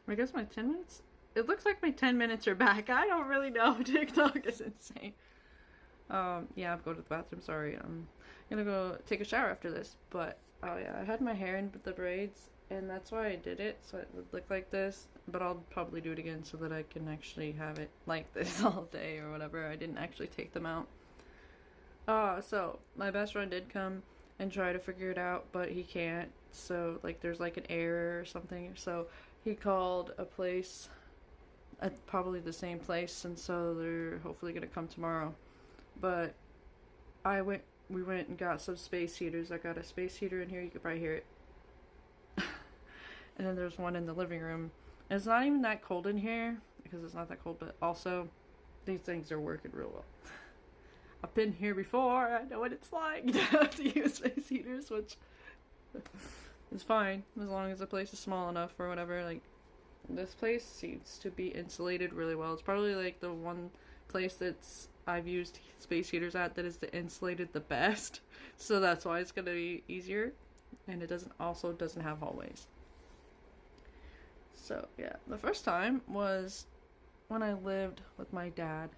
I guess my 10 minutes? It looks like my 10 minutes are back. I don't really know. TikTok is insane. Yeah, I'll go to the bathroom. Sorry. I'm gonna go take a shower after this. But, oh yeah, I had my hair in the braids, and that's why I did it, so it would look like this. But I'll probably do it again so that I can actually have it like this all day or whatever. I didn't actually take them out. So my best friend did come and try to figure it out, but he can't. So, like, there's like an error or something. So he called a place, probably the same place, and so they're hopefully gonna come tomorrow. But we went and got some space heaters. I got a space heater in here. You could probably hear it. And then there's one in the living room. And it's not even that cold in here because it's not that cold, but also these things are working real well. I've been here before. I know what it's like to use space heaters, which is fine as long as the place is small enough or whatever. Like, this place seems to be insulated really well. It's probably like the one place that's I've used space heaters at that is the insulated the best. So that's why it's gonna be easier. And it doesn't have hallways. So yeah, the first time was when I lived with my dad.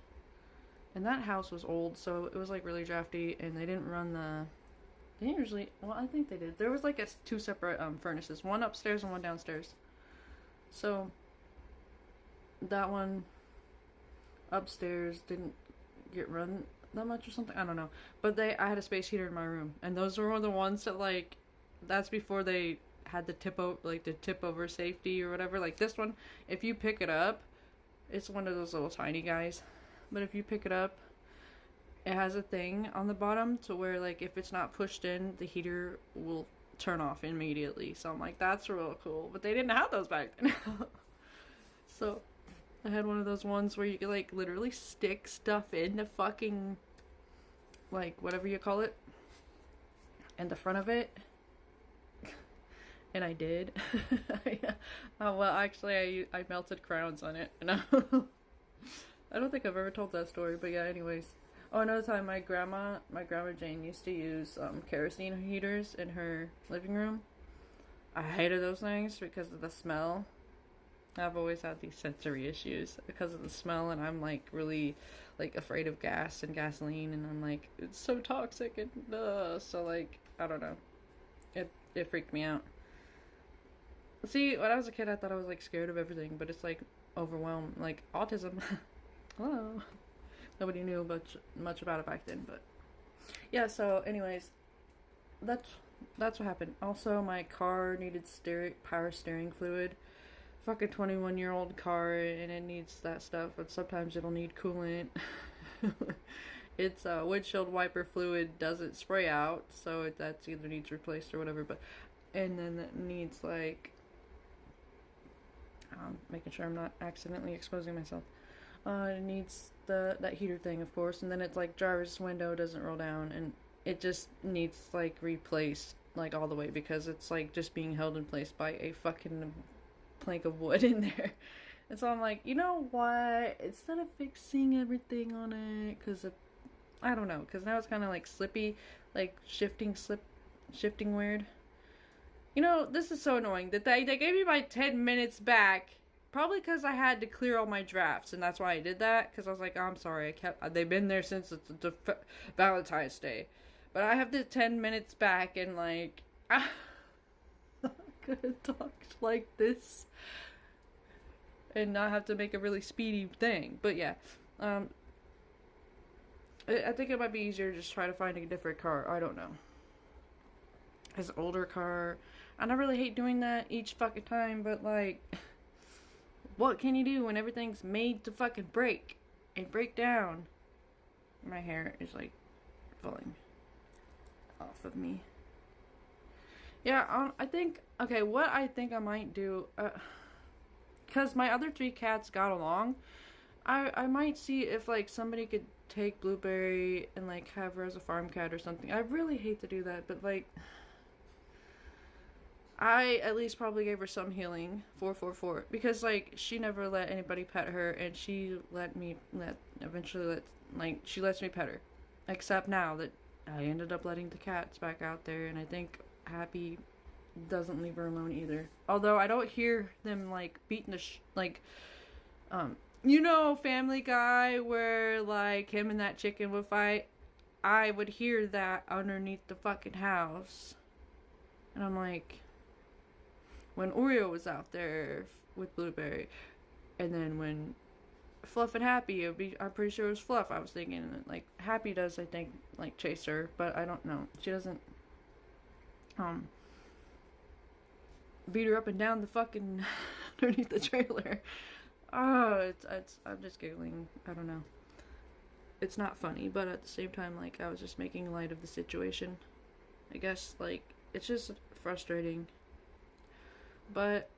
And that house was old, so it was like really drafty, and they didn't run the. They didn't usually. Well, I think they did. There was like two separate furnaces, one upstairs and one downstairs. So that one upstairs didn't get run that much or something. I don't know. But I had a space heater in my room, and those were the ones that, like, that's before they had the tip over safety or whatever. Like this one, if you pick it up, it's one of those little tiny guys. But if you pick it up, it has a thing on the bottom to where, like, if it's not pushed in, the heater will turn off immediately. So I'm like, that's real cool. But they didn't have those back then. So I had one of those ones where you could, like, literally stick stuff in the fucking, like, whatever you call it, in the front of it. And I did. Well, actually, I melted crowns on it. And I don't think I've ever told that story, but yeah, anyways. Oh, another time, my grandma Jane used to use kerosene heaters in her living room. I hated those things because of the smell. I've always had these sensory issues because of the smell, and I'm like really like afraid of gas and gasoline, and I'm like, it's so toxic, and so, like, I don't know. It freaked me out. See, when I was a kid, I thought I was like scared of everything, but it's like overwhelmed, like autism. Hello. Nobody knew much about it back then, but yeah. So, anyways, that's what happened. Also, my car needed power steering fluid. Fucking 21-year-old car, and it needs that stuff. But sometimes it'll need coolant. Its windshield wiper fluid doesn't spray out, so that's either needs replaced or whatever. And then it needs, like, making sure I'm not accidentally exposing myself. It needs that heater thing, of course, and then it's like driver's window doesn't roll down, and it just needs, like, replaced, like, all the way, because it's like just being held in place by a fucking plank of wood in there. And so I'm like, you know what? Instead of fixing everything on it, because I don't know, because now it's kind of like slippy, like shifting weird. You know, this is so annoying that they gave me my 10 minutes back. Probably because I had to clear all my drafts, and that's why I did that. Because I was like, oh, I'm sorry, they've been there since Valentine's Day, but I have the 10 minutes back, and like, I could have talked like this, and not have to make a really speedy thing. But yeah, I think it might be easier to just try to find a different car. I don't know. His older car, and I really hate doing that each fucking time, but like, what can you do when everything's made to fucking break and break down? My hair is like falling off of me. Yeah, I think, okay, what I think I might do, because my other three cats got along, I might see if, like, somebody could take Blueberry and, like, have her as a farm cat or something. I really hate to do that, but, like, I at least probably gave her some healing. 444. Because, like, she never let anybody pet her, and she eventually she lets me pet her. Except now that I ended up letting the cats back out there, and I think Happy doesn't leave her alone either. Although I don't hear them like beating you know, Family Guy, where like him and that chicken would fight. I would hear that underneath the fucking house. And I'm like, when Oreo was out there with Blueberry, and then when Fluff and Happy, I'm pretty sure it was Fluff. I was thinking, like, Happy does, I think, like, chase her, but I don't know. She doesn't, beat her up and down the fucking underneath the trailer. Oh, I'm just giggling. I don't know. It's not funny, but at the same time, like, I was just making light of the situation. I guess, like, it's just frustrating. But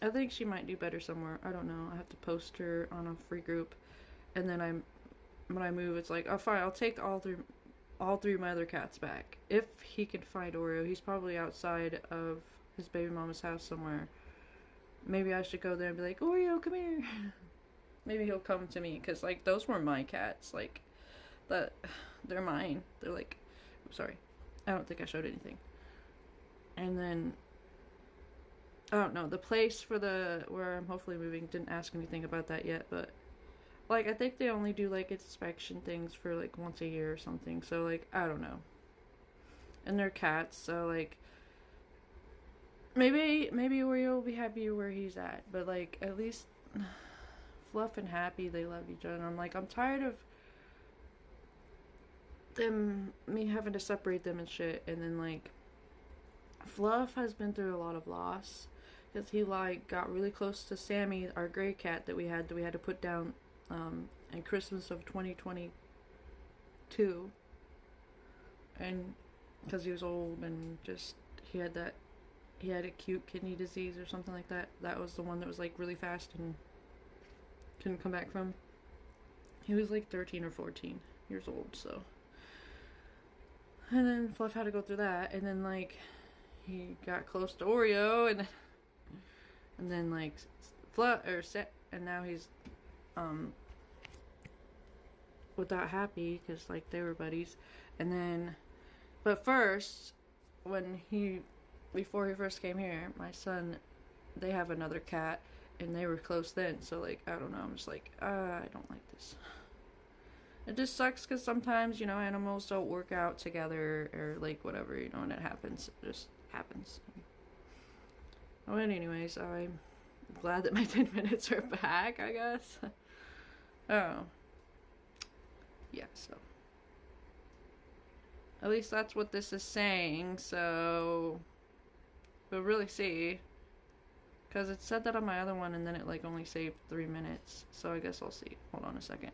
I think she might do better somewhere. I don't know. I have to post her on a free group, and then when I move, it's like, oh fine, I'll take all three of my other cats back if he can find Oreo. He's probably outside of his baby mama's house somewhere. Maybe I should go there and be like, Oreo, come here. Maybe he'll come to me, because like those were my cats. Like they're mine. They're like, I'm sorry, I don't think I showed anything. And then I don't know, the place for where I'm hopefully moving didn't ask anything about that yet, but like I think they only do like inspection things for like once a year or something, so like I don't know. And they're cats, so like maybe Oreo will be happy where he's at, but like at least Fluff and Happy, they love each other. And I'm like, I'm tired of me having to separate them and shit. And then like Fluff has been through a lot of loss, because he like got really close to Sammy, our gray cat that we had to put down in Christmas of 2022, and because he was old and just he had acute kidney disease or something like that. That was the one that was like really fast and couldn't come back from. He was like 13 or 14 years old, so. And then Fluff had to go through that, and then like he got close to Oreo, and then like and now he's without Happy, because like they were buddies. And then but first, before he first came here, my son, they have another cat, and they were close then, so like I don't know, I'm just like I don't like this. It just sucks, because sometimes, you know, animals don't work out together, or like whatever, you know, and it happens. It just happens. Oh, and anyways, I'm glad that my 10 minutes are back, I guess. Oh. Yeah, so. At least that's what this is saying, so we'll really see. Because it said that on my other one, and then it like only saved 3 minutes. So I guess I'll see. Hold on a second.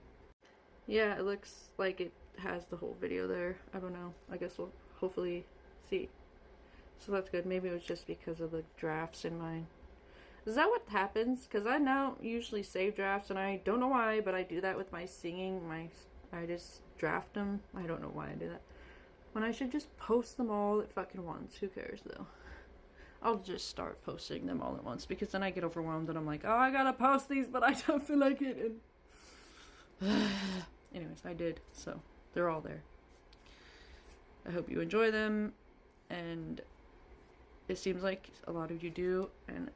Yeah, it looks like it has the whole video there. I don't know. I guess we'll hopefully see. So that's good. Maybe it was just because of the drafts in mine. Is that what happens? Because I now usually save drafts, and I don't know why, but I do that with my singing. I just draft them. I don't know why I do that. When I should just post them all at fucking once. Who cares, though? I'll just start posting them all at once, because then I get overwhelmed and I'm like, oh, I gotta post these, but I don't feel like it. And anyways, I did, so they're all there. I hope you enjoy them, and it seems like a lot of you do, and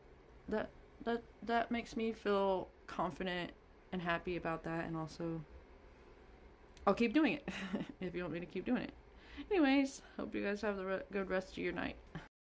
that makes me feel confident and happy about that. And also, I'll keep doing it if you want me to keep doing it. Anyways, hope you guys have the good rest of your night.